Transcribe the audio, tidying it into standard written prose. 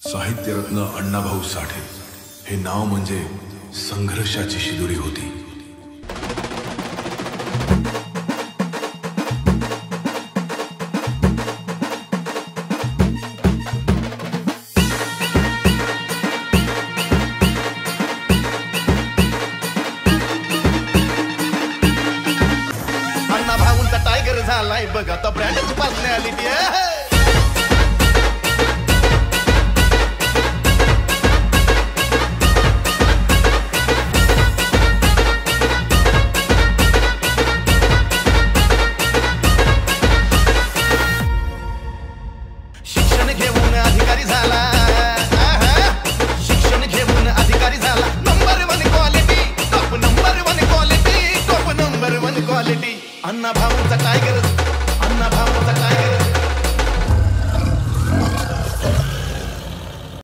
साहित्यरत्न अण्णाभाऊ साठे हे नाव म्हणजे संघर्षाची शिदोरी होती. अण्णाभाऊंचा टायगर झालाय बघा तो ब्रँडची पर्सनॅलिटी.